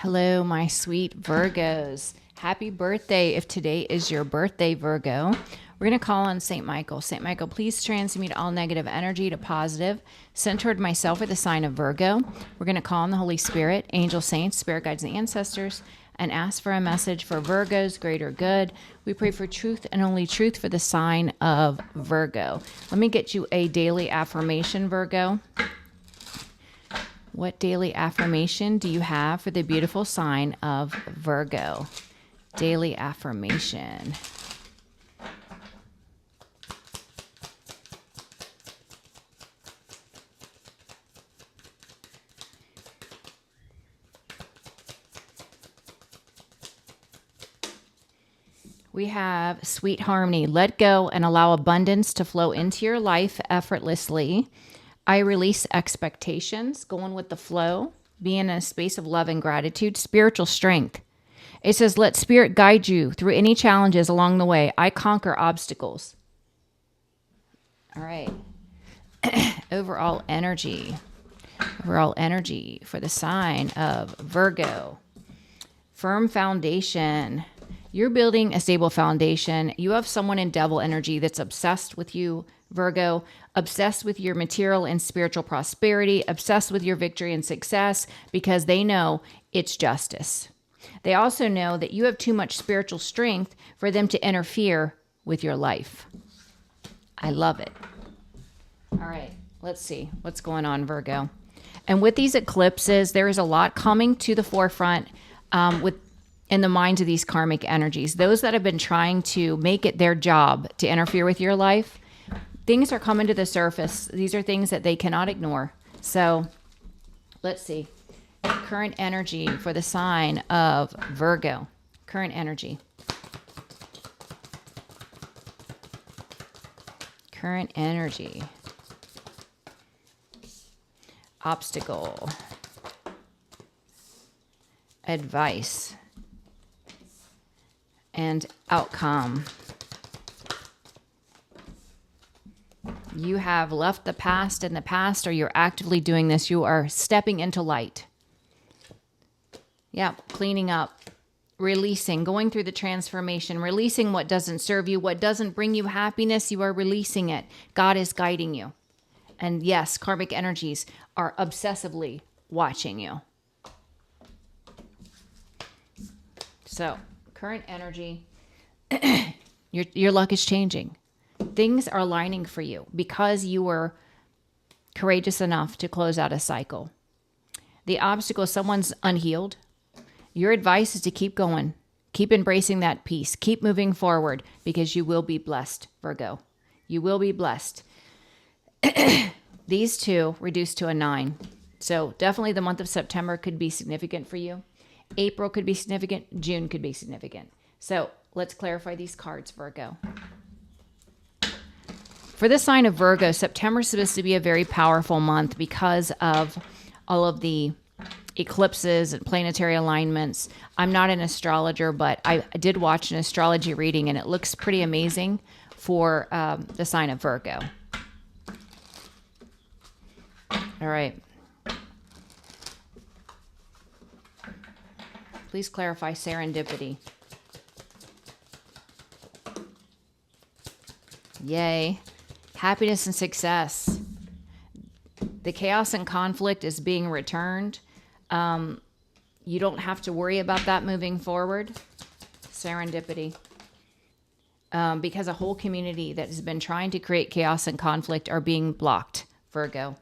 Hello, my sweet Virgos. Happy birthday if today is your birthday, Virgo. We're going to call on St. Michael. St. Michael, please transmute all negative energy to positive. Send toward myself with the sign of Virgo. We're going to call on the Holy Spirit, angel saints, spirit guides, and ancestors, and ask for a message for Virgo's greater good. We pray for truth and only truth for the sign of Virgo. Let me get you a daily affirmation, Virgo. What daily affirmation do you have for the beautiful sign of Virgo? Daily affirmation. We have sweet harmony. Let go and allow abundance to flow into your life effortlessly. I release expectations, going with the flow, being in a space of love and gratitude, spiritual strength. It says, let spirit guide you through any challenges along the way. I conquer obstacles. All right. Overall energy. Overall energy for the sign of Virgo. Firm foundation. You're building a stable foundation. You have someone in devil energy that's obsessed with you, Virgo, obsessed with your material and spiritual prosperity, obsessed with your victory and success because they know it's justice. They also know that you have too much spiritual strength for them to interfere with your life. I love it. All right, let's see what's going on, Virgo. And with these eclipses, there is a lot coming to the forefront in the minds of these karmic energies. Those that have been trying to make it their job to interfere with your life, things are coming to the surface. These are things that they cannot ignore. So let's see. Current energy for the sign of Virgo. Current energy. Current energy. Obstacle. Advice. And outcome. You have left the past in the past, or you're actively doing this. You are stepping into light. Yeah, cleaning up, releasing, going through the transformation, releasing what doesn't serve you, what doesn't bring you happiness. You are releasing it. God is guiding you. And yes, karmic energies are obsessively watching you. So, current energy, your luck is changing. Things are aligning for you because you were courageous enough to close out a cycle. The obstacle is someone's unhealed. Your advice is to keep going. Keep embracing that peace. Keep moving forward because you will be blessed, Virgo. You will be blessed. These two reduced to a 9. So definitely the month of September could be significant for you. April could be significant. June could be significant. So let's clarify these cards, Virgo. For the sign of Virgo, September is supposed to be a very powerful month because of all of the eclipses and planetary alignments. I'm not an astrologer, but I did watch an astrology reading, and it looks pretty amazing for the sign of Virgo. All right. Please clarify serendipity. Yay. Happiness and success. The chaos and conflict is being returned. You don't have to worry about that moving forward. Serendipity. Because a whole community that has been trying to create chaos and conflict are being blocked, Virgo.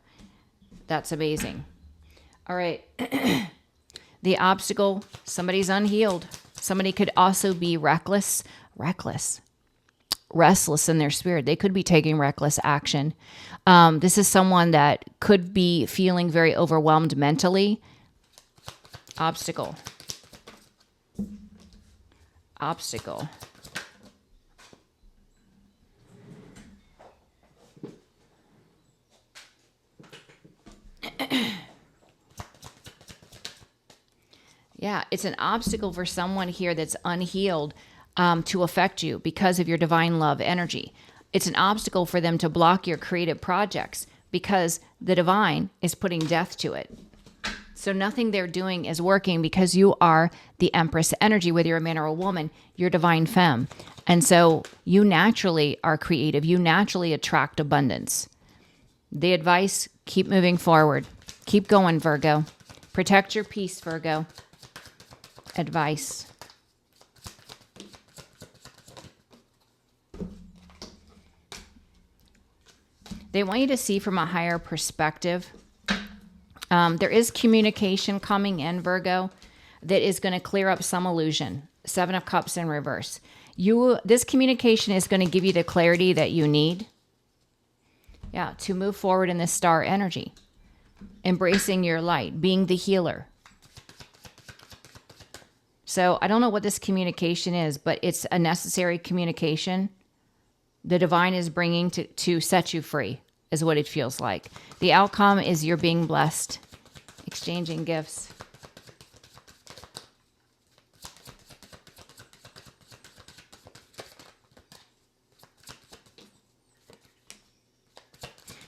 That's amazing. All right. The obstacle, somebody's unhealed. Somebody could also be restless in their spirit. They could be taking reckless action. This is someone that could be feeling very overwhelmed mentally. Obstacle. Yeah, it's an obstacle for someone here that's unhealed to affect you because of your divine love energy. It's an obstacle for them to block your creative projects because the divine is putting death to it. So nothing they're doing is working because you are the Empress energy, whether you're a man or a woman, you're divine femme. And so you naturally are creative. You naturally attract abundance. The advice, keep moving forward. Keep going, Virgo. Protect your peace, Virgo. Advice. They want you to see from a higher perspective. There is communication coming in, Virgo, that is going to clear up some illusion. 7 of Cups in reverse. This communication is going to give you the clarity that you need. Yeah, to move forward in this star energy. Embracing your light, being the healer. So I don't know what this communication is, but it's a necessary communication. The divine is bringing to set you free, is what it feels like. The outcome is you're being blessed, exchanging gifts.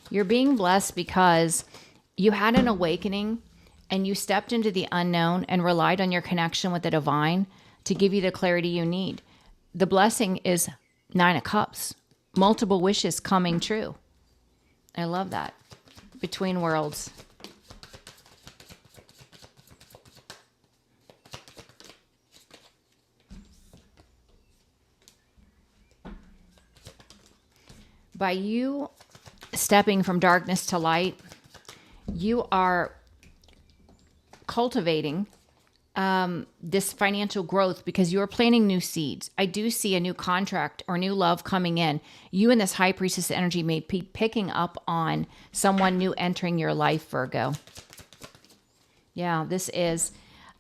You're being blessed because you had an awakening and you stepped into the unknown and relied on your connection with the divine to give you the clarity you need. The blessing is 9 of Cups. Multiple wishes coming true. I love that. Between worlds. By you stepping from darkness to light, you are cultivating this financial growth because you're planting new seeds. I do see a new contract or new love coming in. You and this high priestess energy may be picking up on someone new entering your life, Virgo. Yeah, this is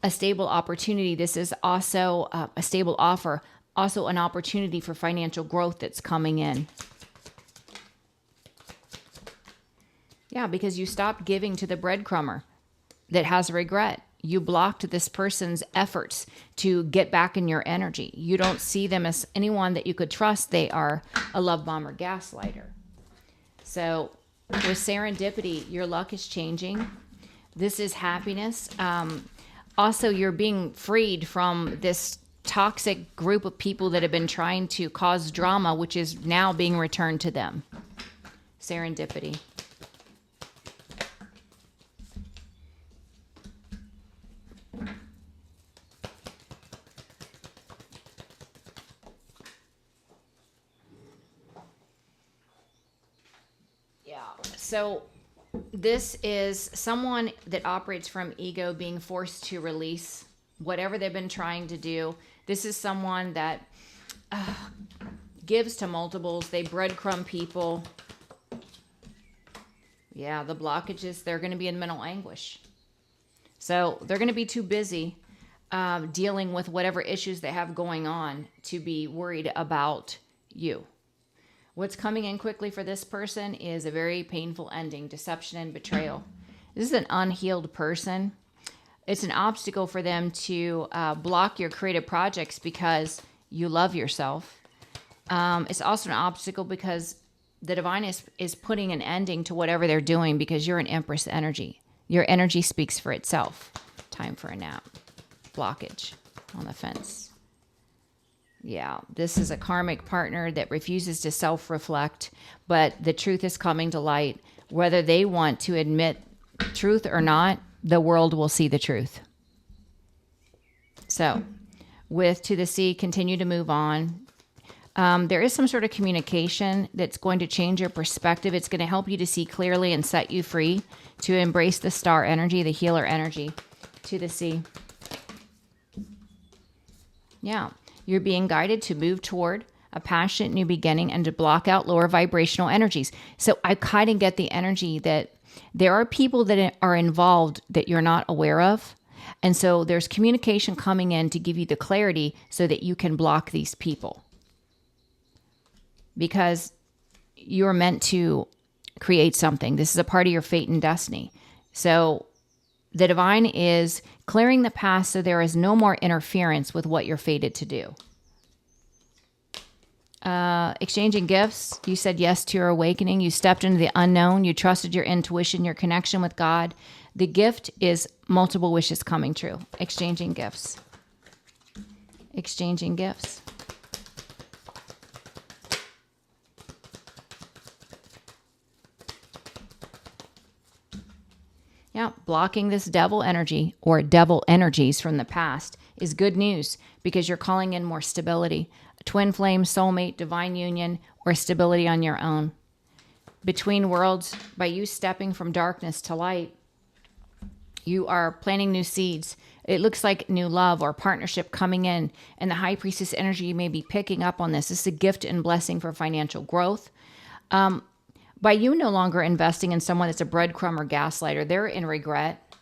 a stable opportunity. This is also a stable offer, also an opportunity for financial growth that's coming in. Yeah, because you stopped giving to the breadcrumber that has regret. You blocked this person's efforts to get back in your energy. You don't see them as anyone that you could trust. They are a love bomb or gaslighter. So with serendipity, your luck is changing. This is happiness. Also, you're being freed from this toxic group of people that have been trying to cause drama, which is now being returned to them. Serendipity. So this is someone that operates from ego being forced to release whatever they've been trying to do. This is someone that gives to multiples. They breadcrumb people. Yeah, the blockages, they're going to be in mental anguish. So they're going to be too busy dealing with whatever issues they have going on to be worried about you. What's coming in quickly for this person is a very painful ending, deception and betrayal. This is an unhealed person. It's an obstacle for them to block your creative projects because you love yourself. It's also an obstacle because the divine is putting an ending to whatever they're doing because you're an Empress energy. Your energy speaks for itself. Time for a nap. Blockage on the fence. Yeah, this is a karmic partner that refuses to self-reflect, but the truth is coming to light. Whether they want to admit truth or not, the world will see the truth. So, with To the Sea, continue to move on. There is some sort of communication that's going to change your perspective. It's going to help you to see clearly and set you free to embrace the star energy, the healer energy. To the Sea. Yeah. You're being guided to move toward a passionate new beginning and to block out lower vibrational energies. So I kind of get the energy that there are people that are involved that you're not aware of. And so there's communication coming in to give you the clarity so that you can block these people. Because you're meant to create something. This is a part of your fate and destiny. So the divine is clearing the past so there is no more interference with what you're fated to do. Exchanging gifts. You said yes to your awakening. You stepped into the unknown. You trusted your intuition, your connection with God. The gift is multiple wishes coming true. Exchanging gifts. Exchanging gifts. Yeah, blocking this devil energy or devil energies from the past is good news because you're calling in more stability. Twin flame, soulmate, divine union, or stability on your own. Between worlds, by you stepping from darkness to light, you are planting new seeds. It looks like new love or partnership coming in, and the high priestess energy, you may be picking up on this. This is a gift and blessing for financial growth. By you no longer investing in someone that's a breadcrumb or gaslighter, they're in regret.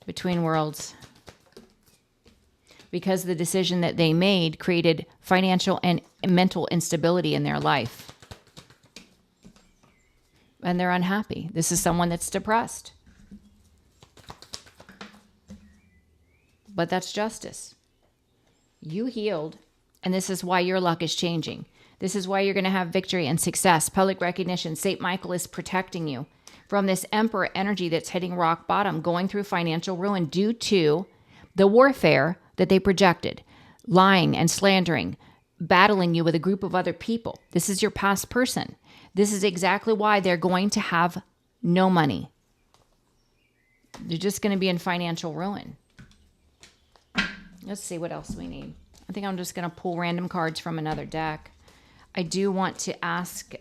Between worlds. Because the decision that they made created financial and mental instability in their life. And they're unhappy. This is someone that's depressed. But that's justice. You healed, and this is why your luck is changing. This is why you're going to have victory and success, public recognition. St. Michael is protecting you from this emperor energy that's hitting rock bottom, going through financial ruin due to the warfare that they projected, lying and slandering, battling you with a group of other people. This is your past person. This is exactly why they're going to have no money. They're just going to be in financial ruin. Let's see what else we need. I think I'm just going to pull random cards from another deck. I do want to ask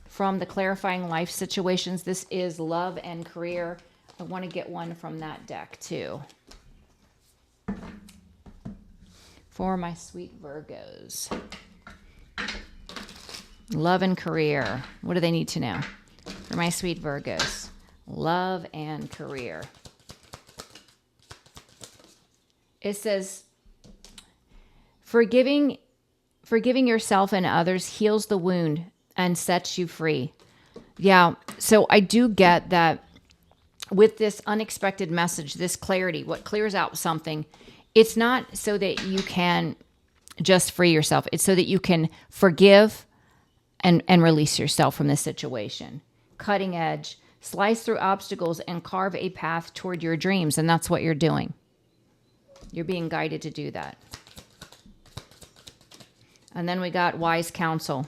from the clarifying life situations. This is love and career. I want to get one from that deck too. For my sweet Virgos. Love and career. What do they need to know? For my sweet Virgos. Love and career. It says, forgiving yourself and others heals the wound and sets you free. Yeah, so I do get that with this unexpected message, this clarity, what clears out something, it's not so that you can just free yourself. It's so that you can forgive and release yourself from this situation. Cutting edge, slice through obstacles and carve a path toward your dreams. And that's what you're doing. You're being guided to do that. And then we got wise counsel.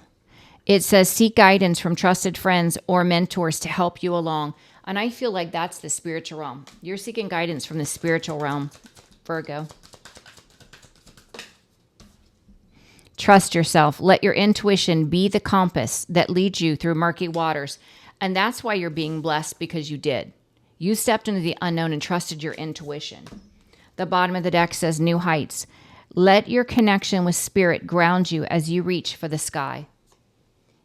It says, seek guidance from trusted friends or mentors to help you along. And I feel like that's the spiritual realm. You're seeking guidance from the spiritual realm, Virgo. Trust yourself. Let your intuition be the compass that leads you through murky waters. And that's why you're being blessed, because you did. You stepped into the unknown and trusted your intuition. The bottom of the deck says new heights. Let your connection with spirit ground you as you reach for the sky.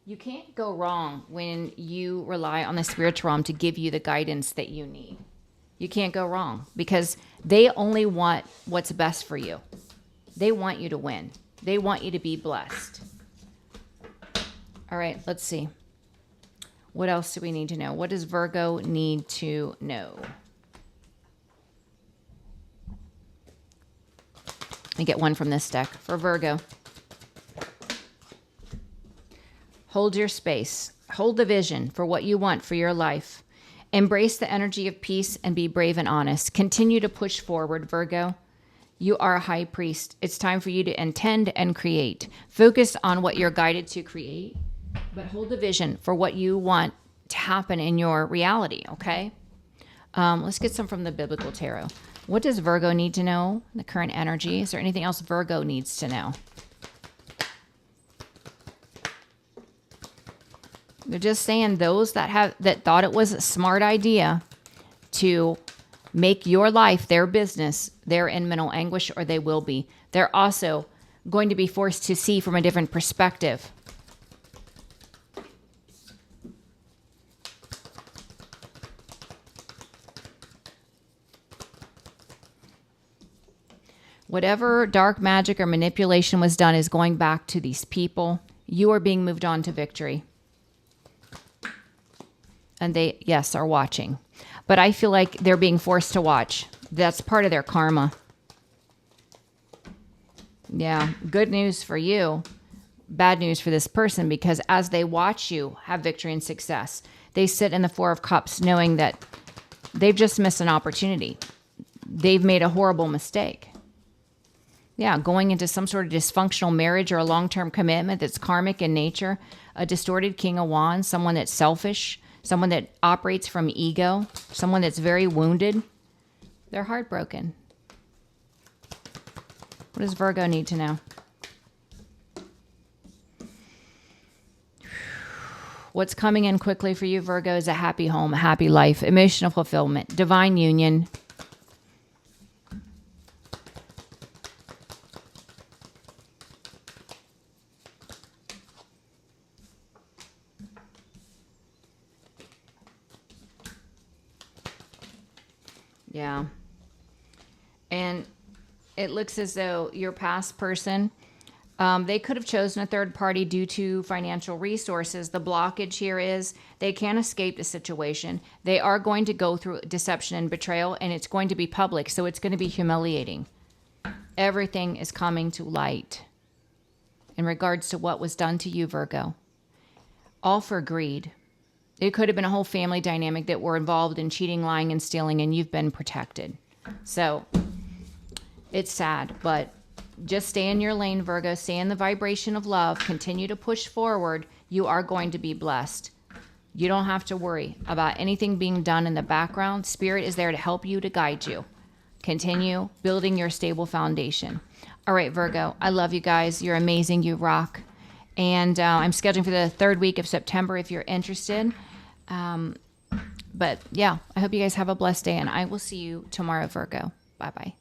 You can't go wrong when you rely on the spiritual realm to give you the guidance that you need. You can't go wrong because they only want what's best for you. They want you to win. They want you to be blessed. All right, let's see. What else do we need to know? What does Virgo need to know? Let me get one from this deck for Virgo. Hold your space. Hold the vision for what you want for your life. Embrace the energy of peace and be brave and honest. Continue to push forward, Virgo. You are a high priest. It's time for you to intend and create. Focus on what you're guided to create, but hold the vision for what you want to happen in your reality, okay? Let's get some from the Biblical Tarot. What does Virgo need to know? The current energy. Is there anything else Virgo needs to know? They're just saying those that thought it was a smart idea to make your life their business, they're in mental anguish, or they will be. They're also going to be forced to see from a different perspective. Whatever dark magic or manipulation was done is going back to these people. You are being moved on to victory. And they, yes, are watching. But I feel like they're being forced to watch. That's part of their karma. Yeah, good news for you. Bad news for this person, because as they watch you have victory and success, they sit in the Four of Cups knowing that They've just missed an opportunity. They've made a horrible mistake. Yeah, going into some sort of dysfunctional marriage or a long-term commitment that's karmic in nature, a distorted King of Wands, someone that's selfish, someone that operates from ego, someone that's very wounded. They're heartbroken. What does Virgo need to know? What's coming in quickly for you, Virgo, is a happy home, a happy life, emotional fulfillment, divine union. Yeah. And it looks as though your past person, they could have chosen a third party due to financial resources. The blockage here is they can't escape the situation. They are going to go through deception and betrayal, and it's going to be public, so it's going to be humiliating. Everything is coming to light in regards to what was done to you, Virgo. All for greed. It could have been a whole family dynamic that were involved in cheating, lying, and stealing, and you've been protected. So it's sad, but just stay in your lane, Virgo. Stay in the vibration of love. Continue to push forward. You are going to be blessed. You don't have to worry about anything being done in the background. Spirit is there to help you, to guide you. Continue building your stable foundation. All right, Virgo, I love you guys. You're amazing. You rock. And I'm scheduling for the 3rd week of September if you're interested. But yeah, I hope you guys have a blessed day, and I will see you tomorrow, Virgo. Bye-bye.